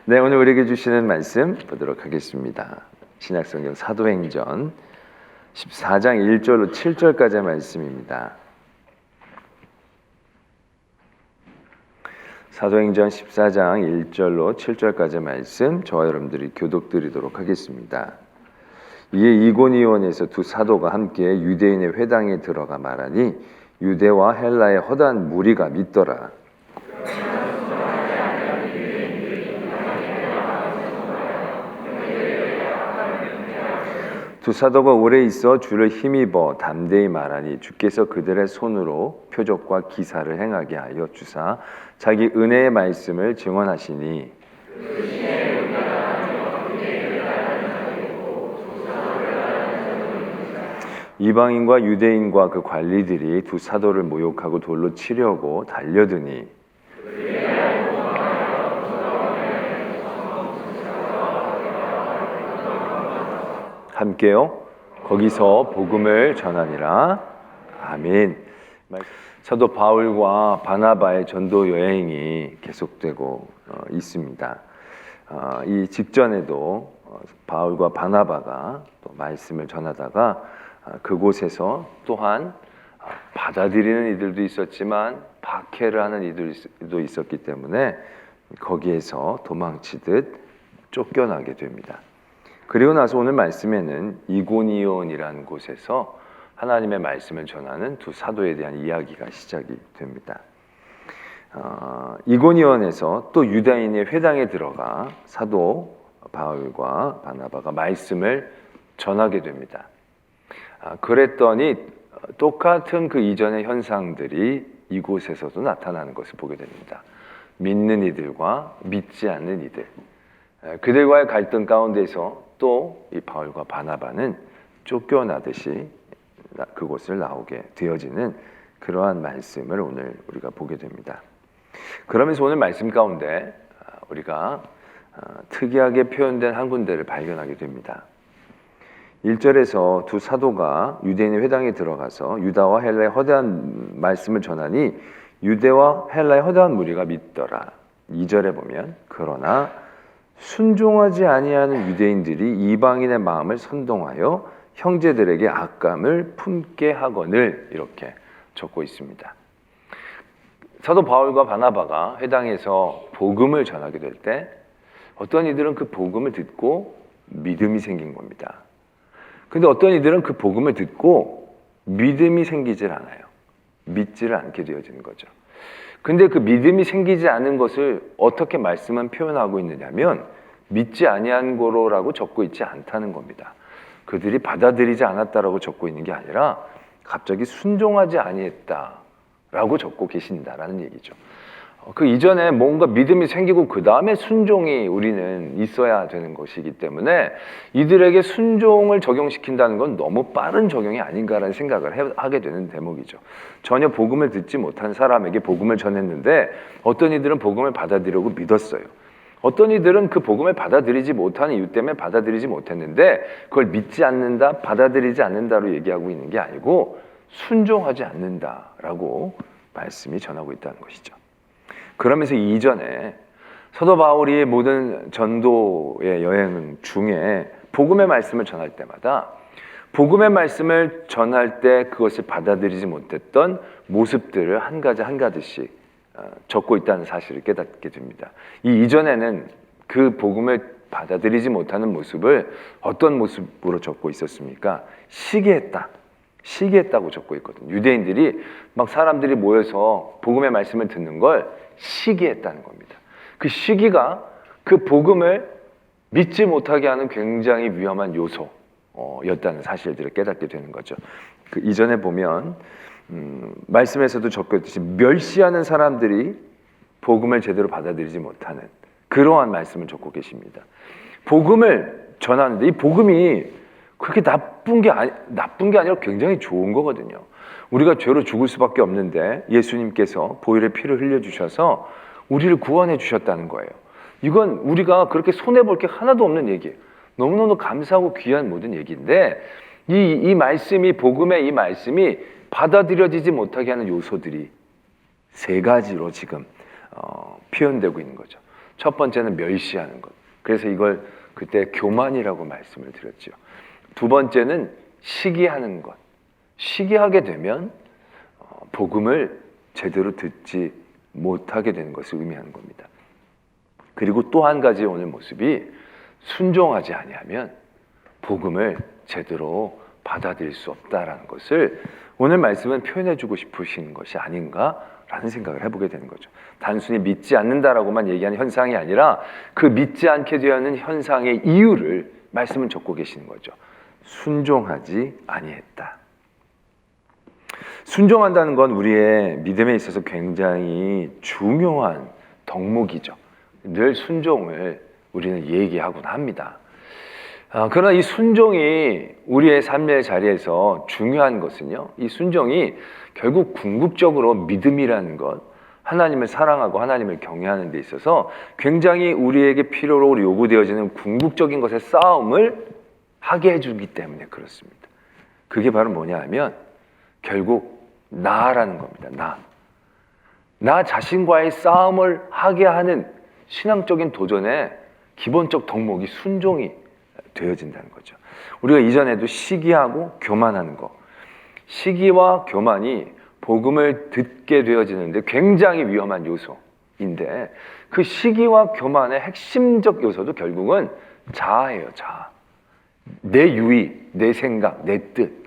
네, 오늘 우리에게 주시는 말씀 보도록 하겠습니다. 신약성경 사도행전 14장 1절로 7절까지의 말씀입니다. 사도행전 14장 1절로 7절까지의 말씀 저와 여러분들이 교독드리도록 하겠습니다. 이에 이고니온에서 두 사도가 함께 유대인의 회당에 들어가 말하니 유대와 헬라의 허다한 무리가 믿더라. 두 사도가 오래 있어 주를 힘입어 담대히 말하니 주께서 그들의 손으로 표적과 기사를 행하게 하여 주사 자기 은혜의 말씀을 증언하시니 이방인과 유대인과 그 관리들이 두 사도를 모욕하고 돌로 치려고 달려드니 함께요 거기서 복음을 전하니라. 아멘. 사도 바울과 바나바의 전도 여행이 계속되고 있습니다. 이 직전에도 바울과 바나바가 또 말씀을 전하다가 그곳에서 또한 받아들이는 이들도 있었지만 박해를 하는 이들도 있었기 때문에 거기에서 도망치듯 쫓겨나게 됩니다. 그리고 나서 오늘 말씀에는 이고니온이라는 곳에서 하나님의 말씀을 전하는 두 사도에 대한 이야기가 시작이 됩니다. 이고니온에서 또 유다인의 회당에 들어가 사도 바울과 바나바가 말씀을 전하게 됩니다. 그랬더니 똑같은 그 이전의 현상들이 이곳에서도 나타나는 것을 보게 됩니다. 믿는 이들과 믿지 않는 이들, 그들과의 갈등 가운데서 또 이 바울과 바나바는 쫓겨나듯이 그곳을 나오게 되어지는 그러한 말씀을 오늘 우리가 보게 됩니다. 그러면서 오늘 말씀 가운데 우리가 특이하게 표현된 한 군데를 발견하게 됩니다. 1절에서 두 사도가 유대인의 회당에 들어가서 유다와 헬라의 허다한 말씀을 전하니 유대와 헬라의 허다한 무리가 믿더라. 2절에 보면 그러나 순종하지 아니하는 유대인들이 이방인의 마음을 선동하여 형제들에게 악감을 품게 하거늘 이렇게 적고 있습니다. 사도 바울과 바나바가 회당에서 복음을 전하게 될 때 어떤 이들은 그 복음을 듣고 믿음이 생긴 겁니다. 근데 어떤 이들은 그 복음을 듣고 믿음이 생기질 않아요. 믿지를 않게 되어지는 거죠. 근데 그 믿음이 생기지 않은 것을 어떻게 말씀은 표현하고 있느냐면 믿지 아니한 고로라고 적고 있지 않다는 겁니다. 그들이 받아들이지 않았다라고 적고 있는 게 아니라 갑자기 순종하지 아니했다라고 적고 계신다라는 얘기죠. 그 이전에 뭔가 믿음이 생기고 그 다음에 순종이 우리는 있어야 되는 것이기 때문에 이들에게 순종을 적용시킨다는 건 너무 빠른 적용이 아닌가라는 생각을 하게 되는 대목이죠. 전혀 복음을 듣지 못한 사람에게 복음을 전했는데 어떤 이들은 복음을 받아들이고 믿었어요. 어떤 이들은 그 복음을 받아들이지 못하는 이유 때문에 받아들이지 못했는데 그걸 믿지 않는다, 받아들이지 않는다로 얘기하고 있는 게 아니고 순종하지 않는다라고 말씀이 전하고 있다는 것이죠. 그러면서 이전에 사도 바울이 모든 전도의 여행 중에 복음의 말씀을 전할 때마다 복음의 말씀을 전할 때 그것을 받아들이지 못했던 모습들을 한 가지씩 적고 있다는 사실을 깨닫게 됩니다. 이 이전에는 그 복음을 받아들이지 못하는 모습을 어떤 모습으로 적고 있었습니까? 시기했다고 적고 있거든요. 유대인들이 막 사람들이 모여서 복음의 말씀을 듣는 걸 시기했다는 겁니다. 그 시기가 그 복음을 믿지 못하게 하는 굉장히 위험한 요소였다는 사실들을 깨닫게 되는 거죠. 그 이전에 보면 말씀에서도 적고 있듯이 멸시하는 사람들이 복음을 제대로 받아들이지 못하는 그러한 말씀을 적고 계십니다. 복음을 전하는데 이 복음이 그렇게 나쁜 게 아니라 굉장히 좋은 거거든요. 우리가 죄로 죽을 수밖에 없는데 예수님께서 보혈의 피를 흘려주셔서 우리를 구원해 주셨다는 거예요. 이건 우리가 그렇게 손해볼 게 하나도 없는 얘기예요. 너무너무 감사하고 귀한 모든 얘기인데 이 말씀이 복음의 이 말씀이 받아들여지지 못하게 하는 요소들이 세 가지로 지금 표현되고 있는 거죠. 첫 번째는 멸시하는 것. 그래서 이걸 그때 교만이라고 말씀을 드렸죠. 두 번째는 시기하는 것. 시기하게 되면 복음을 제대로 듣지 못하게 되는 것을 의미하는 겁니다. 그리고 또 한 가지 오늘 모습이 순종하지 아니하면 복음을 제대로 받아들일 수 없다라는 것을 오늘 말씀은 표현해 주고 싶으신 것이 아닌가라는 생각을 해보게 되는 거죠. 단순히 믿지 않는다라고만 얘기하는 현상이 아니라 그 믿지 않게 되는 현상의 이유를 말씀은 적고 계시는 거죠. 순종하지 아니했다. 순종한다는 건 우리의 믿음에 있어서 굉장히 중요한 덕목이죠. 늘 순종을 우리는 얘기하곤 합니다. 그러나 이 순종이 우리의 삶의 자리에서 중요한 것은요, 이 순종이 결국 궁극적으로 믿음이라는 것, 하나님을 사랑하고 하나님을 경외하는 데 있어서 굉장히 우리에게 필요로 요구되어지는 궁극적인 것의 싸움을 하게 해주기 때문에 그렇습니다. 그게 바로 뭐냐 하면 결국 나라는 겁니다. 나 자신과의 싸움을 하게 하는 신앙적인 도전의 기본적 덕목이 순종이 되어진다는 거죠. 우리가 이전에도 시기하고 교만하는 거, 시기와 교만이 복음을 듣게 되어지는데 굉장히 위험한 요소인데 그 시기와 교만의 핵심적 요소도 결국은 자아예요. 자아. 내 유의, 내 생각, 내 뜻.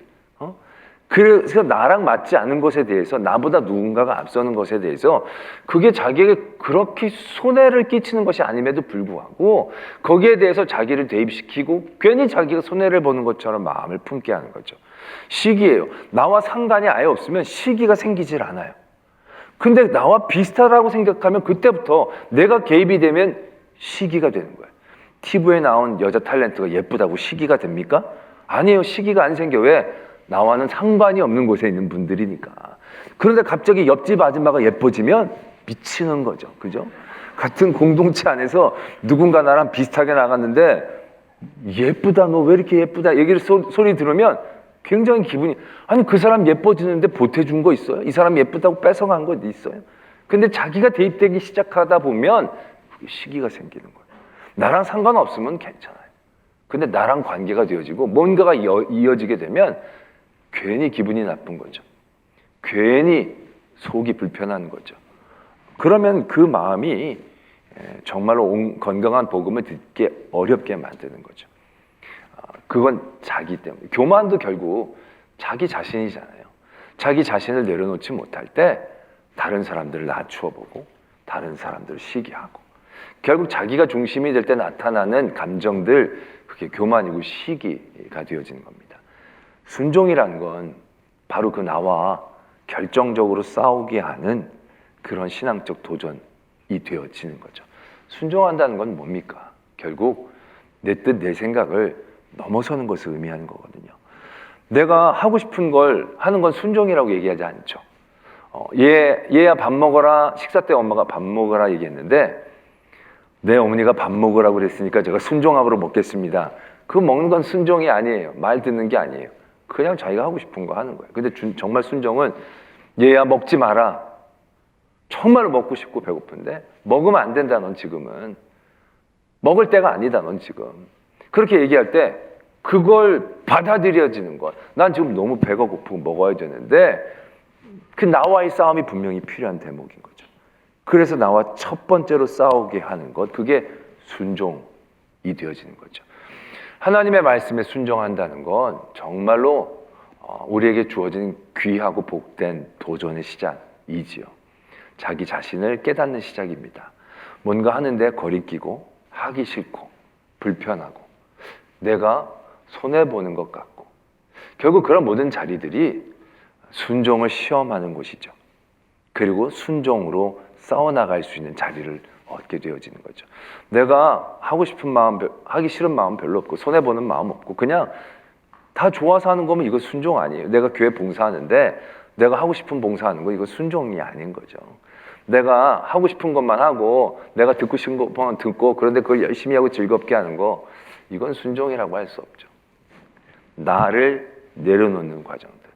그래서 나랑 맞지 않은 것에 대해서, 나보다 누군가가 앞서는 것에 대해서 그게 자기에게 그렇게 손해를 끼치는 것이 아님에도 불구하고 거기에 대해서 자기를 대입시키고 괜히 자기가 손해를 보는 것처럼 마음을 품게 하는 거죠. 시기예요. 나와 상관이 아예 없으면 시기가 생기질 않아요. 근데 나와 비슷하다고 생각하면 그때부터 내가 개입이 되면 시기가 되는 거예요. TV에 나온 여자 탤런트가 예쁘다고 시기가 됩니까? 아니에요. 시기가 안 생겨. 왜? 나와는 상관이 없는 곳에 있는 분들이니까. 그런데 갑자기 옆집 아줌마가 예뻐지면 미치는 거죠. 그죠? 같은 공동체 안에서 누군가 나랑 비슷하게 나갔는데 예쁘다, 너 왜 이렇게 예쁘다 얘기를 소리 들으면 굉장히 기분이, 아니 그 사람 예뻐지는데 보태준 거 있어요? 이 사람 예쁘다고 뺏어간 거 있어요? 근데 자기가 대입되기 시작하다 보면 시기가 생기는 거예요. 나랑 상관없으면 괜찮아요. 근데 나랑 관계가 되어지고 뭔가가 이어지게 되면 괜히 기분이 나쁜 거죠. 괜히 속이 불편한 거죠. 그러면 그 마음이 정말로 건강한 복음을 듣기 어렵게 만드는 거죠. 그건 자기 때문에. 교만도 결국 자기 자신이잖아요. 자기 자신을 내려놓지 못할 때 다른 사람들을 낮추어 보고 다른 사람들을 시기하고 결국 자기가 중심이 될 때 나타나는 감정들, 그게 교만이고 시기가 되어지는 겁니다. 순종이란 건 바로 그 나와 결정적으로 싸우게 하는 그런 신앙적 도전이 되어지는 거죠. 순종한다는 건 뭡니까? 결국 내 뜻, 내 생각을 넘어서는 것을 의미하는 거거든요. 내가 하고 싶은 걸 하는 건 순종이라고 얘기하지 않죠. 얘야 밥 먹어라, 식사 때 엄마가 밥 먹어라 얘기했는데 내 어머니가 밥 먹으라고 그랬으니까 제가 순종함으로 먹겠습니다. 그 먹는 건 순종이 아니에요. 말 듣는 게 아니에요. 그냥 자기가 하고 싶은 거 하는 거예요. 근데 정말 순종은 얘야 먹지 마라. 정말 먹고 싶고 배고픈데 먹으면 안 된다. 넌 지금은 먹을 때가 아니다. 넌 지금 그렇게 얘기할 때 그걸 받아들여지는 것. 난 지금 너무 배가 고프고 먹어야 되는데 그 나와의 싸움이 분명히 필요한 대목인 거죠. 그래서 나와 첫 번째로 싸우게 하는 것, 그게 순종이 되어지는 거죠. 하나님의 말씀에 순종한다는 건 정말로 우리에게 주어진 귀하고 복된 도전의 시작이지요. 자기 자신을 깨닫는 시작입니다. 뭔가 하는데 거리끼고 하기 싫고 불편하고 내가 손해보는 것 같고 결국 그런 모든 자리들이 순종을 시험하는 곳이죠. 그리고 순종으로 싸워나갈 수 있는 자리를 얻게 되어지는 거죠. 내가 하고 싶은 마음, 하기 싫은 마음 별로 없고 손해보는 마음 없고 그냥 다 좋아서 하는 거면 이거 순종 아니에요. 내가 교회 봉사하는데 내가 하고 싶은 봉사하는 거 이거 순종이 아닌 거죠. 내가 하고 싶은 것만 하고 내가 듣고 싶은 것만 듣고 그런데 그걸 열심히 하고 즐겁게 하는 거 이건 순종이라고 할 수 없죠. 나를 내려놓는 과정들,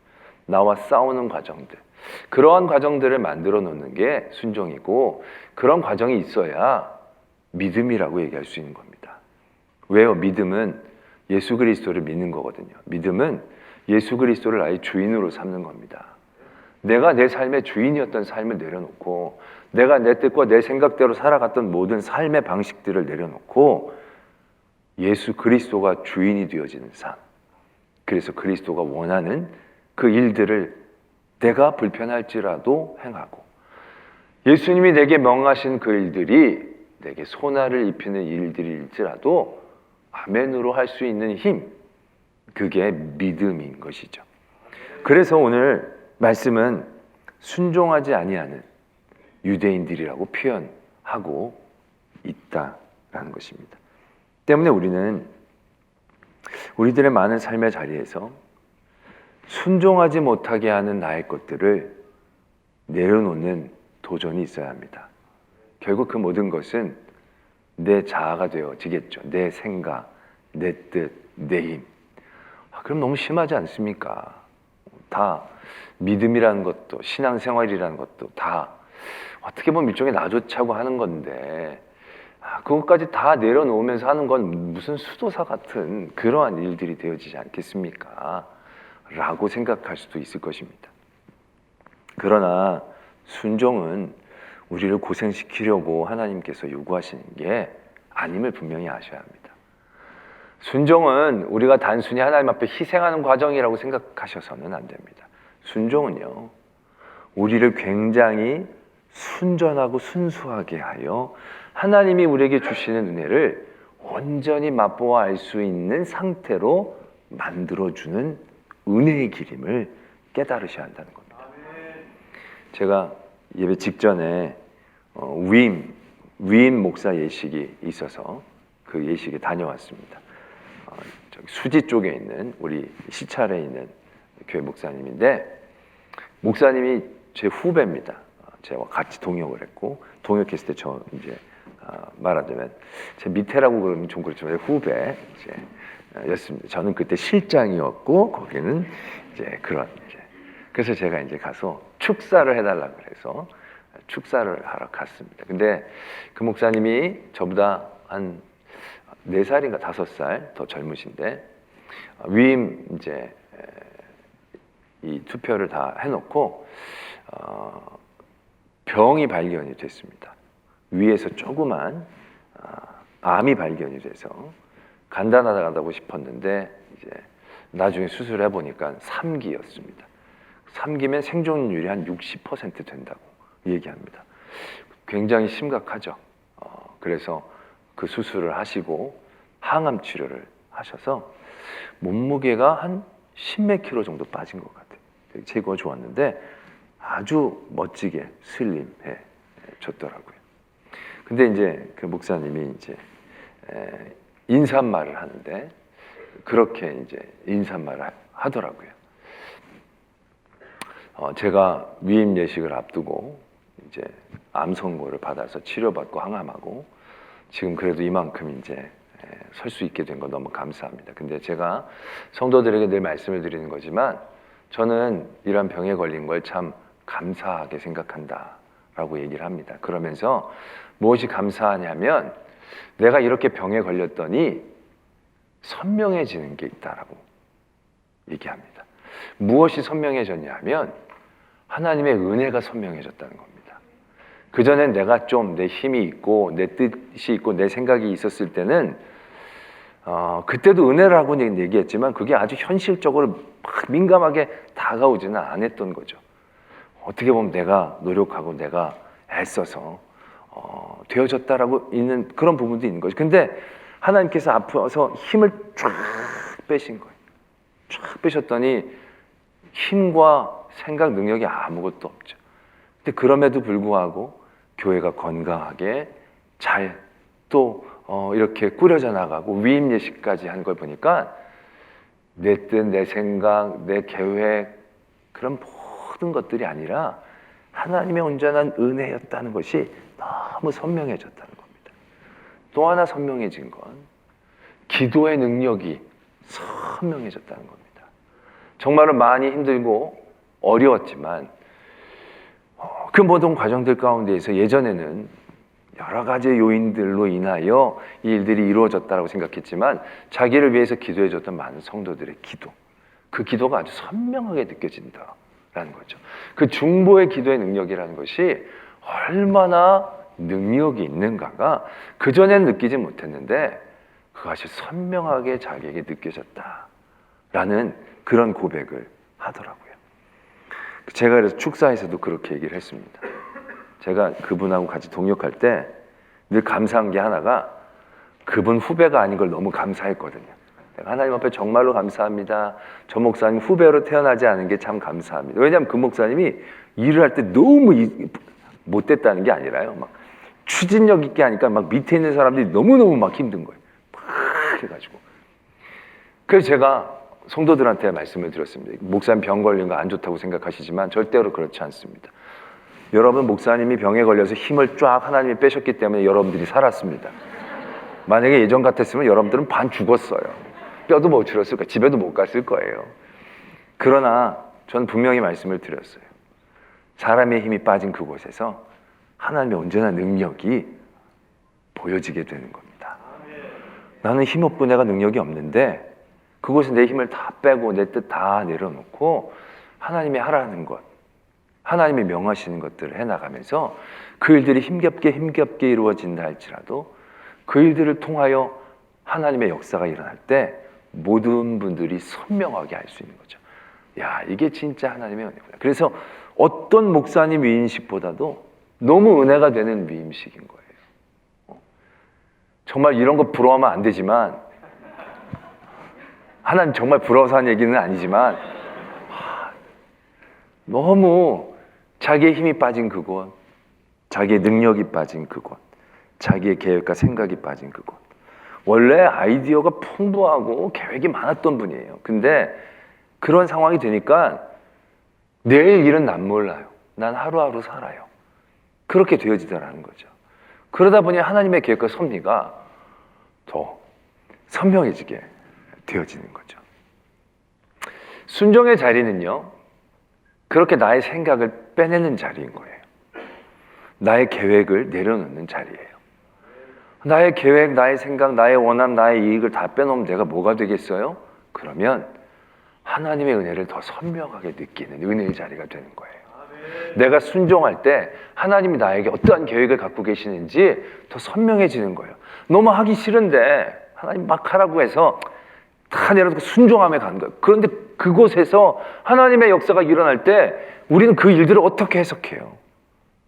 나와 싸우는 과정들, 그러한 과정들을 만들어 놓는 게 순종이고 그런 과정이 있어야 믿음이라고 얘기할 수 있는 겁니다. 왜요? 믿음은 예수 그리스도를 믿는 거거든요. 믿음은 예수 그리스도를 나의 주인으로 삼는 겁니다. 내가 내 삶의 주인이었던 삶을 내려놓고, 내가 내 뜻과 내 생각대로 살아갔던 모든 삶의 방식들을 내려놓고 예수 그리스도가 주인이 되어지는 삶. 그래서 그리스도가 원하는 그 일들을 내가 불편할지라도 행하고, 예수님이 내게 명하신 그 일들이 내게 손해를 입히는 일들일지라도 아멘으로 할 수 있는 힘, 그게 믿음인 것이죠. 그래서 오늘 말씀은 순종하지 아니하는 유대인들이라고 표현하고 있다라는 것입니다. 때문에 우리는 우리들의 많은 삶의 자리에서 순종하지 못하게 하는 나의 것들을 내려놓는 도전이 있어야 합니다. 결국 그 모든 것은 내 자아가 되어지겠죠. 내 생각, 내 뜻, 내 힘. 그럼 너무 심하지 않습니까? 다 믿음이라는 것도, 신앙생활이라는 것도 다 어떻게 보면 일종의 나 좋자고 하는 건데, 그것까지 다 내려놓으면서 하는 건 무슨 수도사 같은 그러한 일들이 되어지지 않겠습니까? 라고 생각할 수도 있을 것입니다. 그러나 순종은 우리를 고생시키려고 하나님께서 요구하시는 게 아님을 분명히 아셔야 합니다. 순종은 우리가 단순히 하나님 앞에 희생하는 과정이라고 생각하셔서는 안 됩니다. 순종은요, 우리를 굉장히 순전하고 순수하게 하여 하나님이 우리에게 주시는 은혜를 온전히 맛보아 알 수 있는 상태로 만들어주는 은혜의 길임을 깨달으셔야 한다는 겁니다. 제가 예배 직전에 위임 목사 예식이 있어서 그 예식에 다녀왔습니다. 저기 수지 쪽에 있는 우리 시찰에 있는 교회 목사님인데, 목사님이 제 후배입니다. 제가 같이 동역을 했고, 동역했을 때 저 이제 말하자면 제 밑에라고 그러면 좀 그렇지만 후배 였습니다. 저는 그때 실장이었고 거기는 이제 그런 그래서 제가 이제 가서 축사를 해달라 그래서 축사를 하러 갔습니다. 근데 그 목사님이 저보다 한 4살인가 5살 더 젊으신데, 위임 이제 이 투표를 다 해놓고 병이 발견이 됐습니다. 위에서 조그만 암이 발견이 돼서 간단하다고 싶었는데, 이제 나중에 수술을 해보니까 3기였습니다. 3기면 생존율이 한 60% 된다고 얘기합니다. 굉장히 심각하죠. 그래서 그 수술을 하시고 항암 치료를 하셔서 몸무게가 한 10몇 킬로 정도 빠진 것 같아요. 체구가 좋았는데 아주 멋지게 슬림해 졌더라고요. 근데 이제 그 목사님이 이제 인사말을 하는데 그렇게 이제 인사말을 하더라고요. 제가 위임 예식을 앞두고 이제 암 선고를 받아서 치료받고 항암하고 지금 그래도 이만큼 이제 설 수 있게 된 거 너무 감사합니다. 근데 제가 성도들에게 늘 말씀을 드리는 거지만 저는 이런 병에 걸린 걸 참 감사하게 생각한다라고 얘기를 합니다. 그러면서 무엇이 감사하냐면 내가 이렇게 병에 걸렸더니 선명해지는 게 있다라고 얘기합니다. 무엇이 선명해졌냐면 하나님의 은혜가 선명해졌다는 겁니다. 그전엔 내가 좀 내 힘이 있고 내 뜻이 있고 내 생각이 있었을 때는 그때도 은혜라고 얘기했지만 그게 아주 현실적으로 막 민감하게 다가오지는 않았던 거죠. 어떻게 보면 내가 노력하고 내가 애써서 되어졌다라고 있는 그런 부분도 있는 거죠. 근데 하나님께서 앞서서 힘을 쫙 빼신 거예요. 쫙 빼셨더니 힘과 생각 능력이 아무것도 없죠. 근데 그럼에도 불구하고 교회가 건강하게 잘 또 이렇게 꾸려져 나가고 위임 예식까지 한 걸 보니까 내 뜻, 내 생각, 내 계획 그런 모든 것들이 아니라 하나님의 온전한 은혜였다는 것이 너무 선명해졌다는 겁니다. 또 하나 선명해진 건 기도의 능력이 선명해졌다는 겁니다. 정말로 많이 힘들고 어려웠지만 그 모든 과정들 가운데에서 예전에는 여러 가지 요인들로 인하여 이 일들이 이루어졌다고 생각했지만 자기를 위해서 기도해줬던 많은 성도들의 기도, 그 기도가 아주 선명하게 느껴진다라는 거죠. 그 중보의 기도의 능력이라는 것이 얼마나 능력이 있는가가 그전에는 느끼지 못했는데 그것이 선명하게 자기에게 느껴졌다라는 그런 고백을 하더라고요. 제가 그래서 축사에서도 그렇게 얘기를 했습니다. 제가 그분하고 같이 동역할 때 늘 감사한 게 하나가 그분 후배가 아닌 걸 너무 감사했거든요. 내가 하나님 앞에 정말로 감사합니다. 저 목사님 후배로 태어나지 않은 게 참 감사합니다. 왜냐하면 그 목사님이 일을 할 때 너무 못됐다는 게 아니라요. 막 추진력 있게 하니까 막 밑에 있는 사람들이 너무너무 막 힘든 거예요. 막 해가지고. 그래서 제가 성도들한테 말씀을 드렸습니다. 목사님 병 걸린 거 안 좋다고 생각하시지만 절대로 그렇지 않습니다. 여러분 목사님이 병에 걸려서 힘을 쫙 하나님이 빼셨기 때문에 여러분들이 살았습니다. 만약에 예전 같았으면 여러분들은 반 죽었어요. 뼈도 못 들었을 거예요. 집에도 못 갔을 거예요. 그러나 전 분명히 말씀을 드렸어요. 사람의 힘이 빠진 그곳에서 하나님의 온전한 능력이 보여지게 되는 겁니다. 나는 힘없고 내가 능력이 없는데 그곳에 내 힘을 다 빼고 내 뜻 다 내려놓고 하나님이 하라는 것, 하나님이 명하시는 것들을 해나가면서 그 일들이 힘겹게 이루어진다 할지라도 그 일들을 통하여 하나님의 역사가 일어날 때 모든 분들이 선명하게 알 수 있는 거죠. 야, 이게 진짜 하나님의 은혜구나. 그래서 어떤 목사님 위임식보다도 너무 은혜가 되는 위임식인 거예요. 정말 이런 거 부러워하면 안 되지만 하나님 정말 부러워서 하는 얘기는 아니지만 너무 자기의 힘이 빠진 그곳, 자기의 능력이 빠진 그곳, 자기의 계획과 생각이 빠진 그곳. 원래 아이디어가 풍부하고 계획이 많았던 분이에요. 근데 그런 상황이 되니까 내일 일은 난 몰라요. 난 하루하루 살아요. 그렇게 되어지더라는 거죠. 그러다 보니 하나님의 계획과 섭리가 더 선명해지게 되어지는 거죠. 순종의 자리는요, 그렇게 나의 생각을 빼내는 자리인 거예요. 나의 계획을 내려놓는 자리예요. 나의 계획, 나의 생각, 나의 원함, 나의 이익을 다 빼놓으면 내가 뭐가 되겠어요? 그러면 하나님의 은혜를 더 선명하게 느끼는 은혜의 자리가 되는 거예요. 내가 순종할 때 하나님이 나에게 어떠한 계획을 갖고 계시는지 더 선명해지는 거예요. 너무 하기 싫은데 하나님 막 하라고 해서 다 내려놓고 순종함에 가는 거예요. 그런데 그곳에서 하나님의 역사가 일어날 때 우리는 그 일들을 어떻게 해석해요?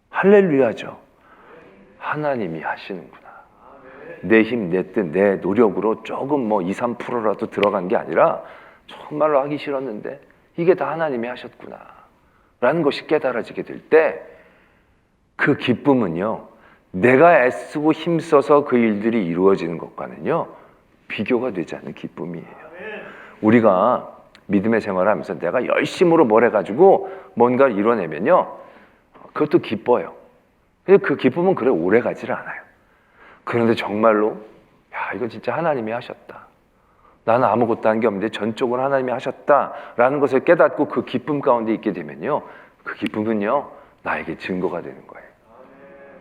할렐루야죠. 하나님이 하시는구나. 내 힘, 내 뜻, 내 노력으로 조금 2, 3%라도 들어간 게 아니라 정말로 하기 싫었는데 이게 다 하나님이 하셨구나 라는 것이 깨달아지게 될 때 그 기쁨은요, 내가 애쓰고 힘써서 그 일들이 이루어지는 것과는요 비교가 되지 않는 기쁨이에요. 우리가 믿음의 생활을 하면서 내가 열심으로 뭘 해가지고 뭔가를 이뤄내면요 그것도 기뻐요. 근데 그 기쁨은 그래 오래 가지를 않아요. 그런데 정말로 야, 이거 진짜 하나님이 하셨다. 나는 아무것도 한 게 없는데 전적으로 하나님이 하셨다라는 것을 깨닫고 그 기쁨 가운데 있게 되면요, 그 기쁨은요 나에게 증거가 되는 거예요.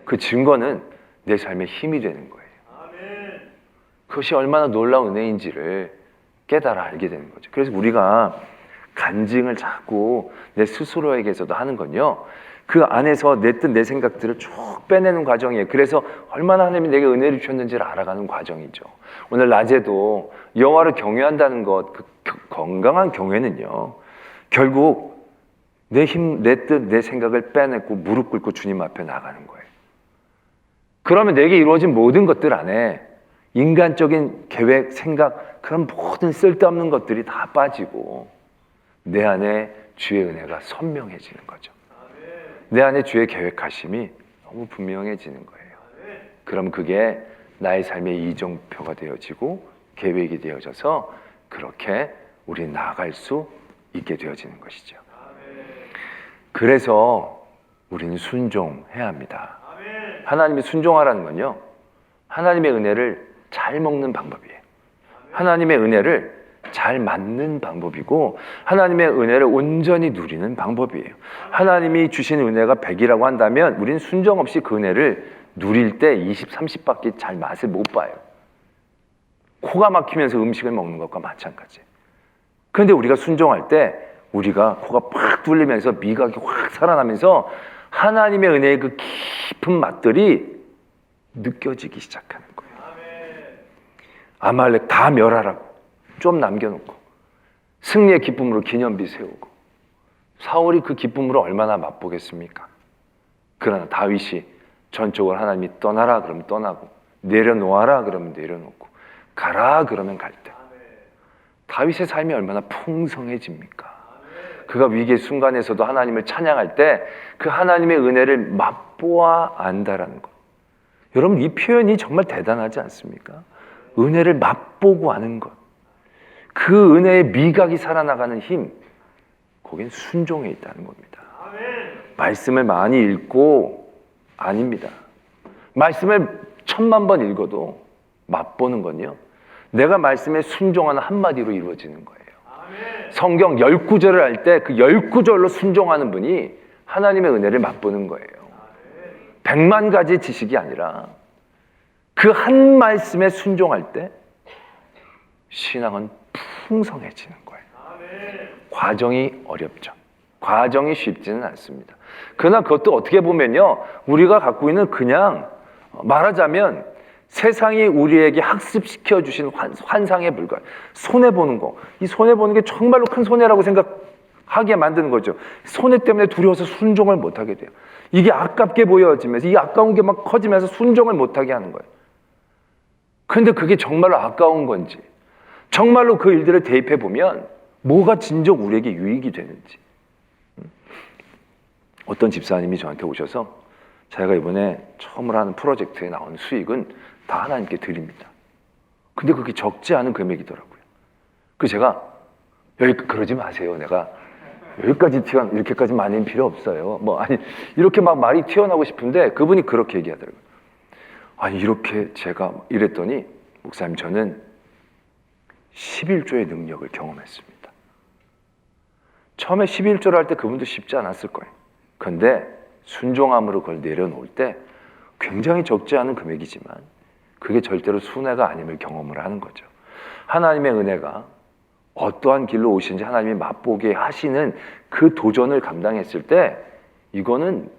그 증거는 내 삶의 힘이 되는 거예요. 그것이 얼마나 놀라운 은혜인지를 깨달아 알게 되는 거죠. 그래서 우리가 간증을 자꾸 내 스스로에게서도 하는 건요, 그 안에서 내 뜻, 내 생각들을 쭉 빼내는 과정이에요. 그래서 얼마나 하나님이 내게 은혜를 주셨는지를 알아가는 과정이죠. 오늘 낮에도 여호와를 경외한다는 것, 그 건강한 경외는요, 결국 내 힘, 내 뜻, 내 생각을 빼내고 무릎 꿇고 주님 앞에 나가는 거예요. 그러면 내게 이루어진 모든 것들 안에 인간적인 계획, 생각, 그런 모든 쓸데없는 것들이 다 빠지고 내 안에 주의 은혜가 선명해지는 거죠. 내 안에 주의 계획하심이 너무 분명해지는 거예요. 그럼 그게 나의 삶의 이정표가 되어지고 계획이 되어져서 그렇게 우리는 나아갈 수 있게 되어지는 것이죠. 그래서 우리는 순종해야 합니다. 하나님이 순종하라는 건요, 하나님의 은혜를 잘 먹는 방법이에요. 하나님의 은혜를 잘 맞는 방법이고 하나님의 은혜를 온전히 누리는 방법이에요. 하나님이 주신 은혜가 100이라고 한다면 우리는 순정 없이 그 은혜를 누릴 때 20, 30밖에 잘 맛을 못 봐요. 코가 막히면서 음식을 먹는 것과 마찬가지. 그런데 우리가 순종할 때 우리가 코가 팍 뚫리면서 미각이 확 살아나면서 하나님의 은혜의 그 깊은 맛들이 느껴지기 시작하는 거예요. 아말렉 다 멸하라고 좀 남겨놓고 승리의 기쁨으로 기념비 세우고 사울이 그 기쁨으로 얼마나 맛보겠습니까? 그러나 다윗이 전적으로 하나님이 떠나라 그러면 떠나고 내려놓아라 그러면 내려놓고 가라 그러면 갈 때 다윗의 삶이 얼마나 풍성해집니까? 그가 위기의 순간에서도 하나님을 찬양할 때 그 하나님의 은혜를 맛보아 안다라는 것. 여러분 이 표현이 정말 대단하지 않습니까? 은혜를 맛보고 아는 것. 그 은혜의 미각이 살아나가는 힘, 거긴 순종에 있다는 겁니다. 말씀을 많이 읽고 아닙니다. 말씀을 1000만 번 읽어도 맛보는 건요, 내가 말씀에 순종하는 한마디로 이루어지는 거예요. 성경 10구절을 할 때 그 10구절로 순종하는 분이 하나님의 은혜를 맛보는 거예요. 100만 가지 지식이 아니라 그 한 말씀에 순종할 때 신앙은 풍성해지는 거예요. 과정이 어렵죠. 과정이 쉽지는 않습니다. 그러나 그것도 어떻게 보면요, 우리가 갖고 있는 그냥 말하자면 세상이 우리에게 학습시켜 주신 환상에 불과해요. 손해보는 거. 이 손해보는 게 정말로 큰 손해라고 생각하게 만드는 거죠. 손해 때문에 두려워서 순종을 못하게 돼요. 이게 아깝게 보여지면서 이 아까운 게 막 커지면서 순종을 못하게 하는 거예요. 그런데 그게 정말로 아까운 건지, 정말로 그 일들을 대입해 보면 뭐가 진정 우리에게 유익이 되는지. 어떤 집사님이 저한테 오셔서 자기가 이번에 처음으로 하는 프로젝트에 나온 수익은 다 하나님께 드립니다. 근데 그게 적지 않은 금액이더라고요. 그래서 제가 그러지 마세요. 내가 여기까지 이렇게까지 많이 필요 없어요. 이렇게 막 말이 튀어나오고 싶은데 그분이 그렇게 얘기하더라고요. 아니 이렇게 제가 이랬더니 목사님 저는 11조의 능력을 경험했습니다. 처음에 11조를 할 때 그분도 쉽지 않았을 거예요. 그런데 순종함으로 그걸 내려놓을 때 굉장히 적지 않은 금액이지만 그게 절대로 순회가 아님을 경험을 하는 거죠. 하나님의 은혜가 어떠한 길로 오시는지 하나님이 맛보게 하시는 그 도전을 감당했을 때 이거는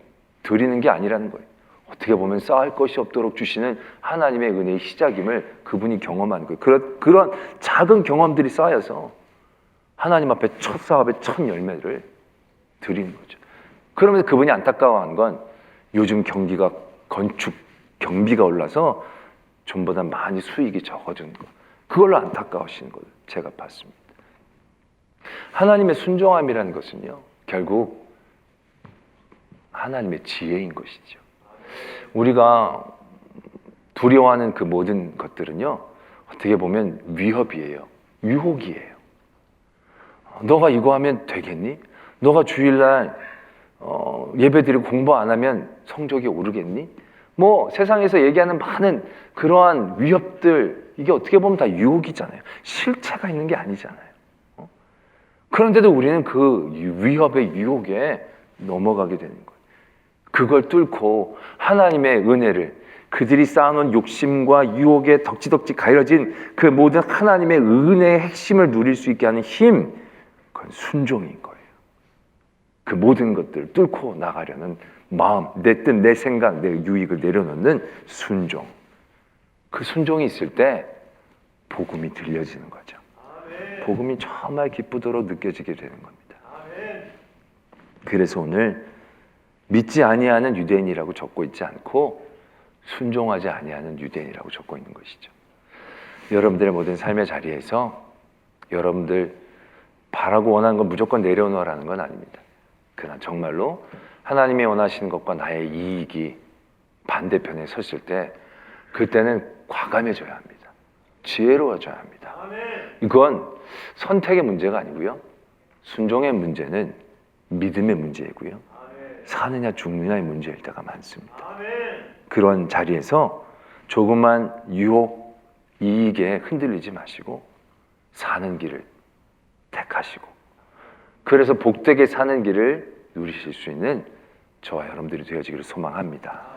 드리는 게 아니라는 거예요. 어떻게 보면 쌓을 것이 없도록 주시는 하나님의 은혜의 시작임을 그분이 경험하는 거예요. 그런 작은 경험들이 쌓여서 하나님 앞에 첫 사업의 첫 열매를 드리는 거죠. 그러면서 그분이 안타까워한 건 요즘 건축 경비가 올라서 전보다 많이 수익이 적어지는 거. 그걸로 안타까우시는 걸 제가 봤습니다. 하나님의 순종함이라는 것은요, 결국 하나님의 지혜인 것이죠. 우리가 두려워하는 그 모든 것들은요, 어떻게 보면 위협이에요. 유혹이에요. 너가 이거 하면 되겠니? 너가 주일날 예배드리고 공부 안 하면 성적이 오르겠니? 세상에서 얘기하는 많은 그러한 위협들, 이게 어떻게 보면 다 유혹이잖아요. 실체가 있는 게 아니잖아요. 그런데도 우리는 그 위협의 유혹에 넘어가게 되는 거예요. 그걸 뚫고 하나님의 은혜를, 그들이 쌓아놓은 욕심과 유혹에 덕지덕지 가려진 그 모든 하나님의 은혜의 핵심을 누릴 수 있게 하는 힘, 그건 순종인 거예요. 그 모든 것들을 뚫고 나가려는 마음, 내 뜻, 내 생각, 내 유익을 내려놓는 순종. 그 순종이 있을 때 복음이 들려지는 거죠. 복음이 정말 기쁘도록 느껴지게 되는 겁니다. 그래서 오늘 믿지 아니하는 유대인이라고 적고 있지 않고 순종하지 아니하는 유대인이라고 적고 있는 것이죠. 여러분들의 모든 삶의 자리에서 여러분들 바라고 원하는 건 무조건 내려놓으라는 건 아닙니다. 그러나 정말로 하나님이 원하시는 것과 나의 이익이 반대편에 섰을 때 그때는 과감해져야 합니다. 지혜로워져야 합니다. 이건 선택의 문제가 아니고요, 순종의 문제는 믿음의 문제이고요, 사느냐 죽느냐의 문제일 때가 많습니다. 그런 자리에서 조그만 유혹, 이익에 흔들리지 마시고 사는 길을 택하시고, 그래서 복되게 사는 길을 누리실 수 있는 저와 여러분들이 되어지기를 소망합니다.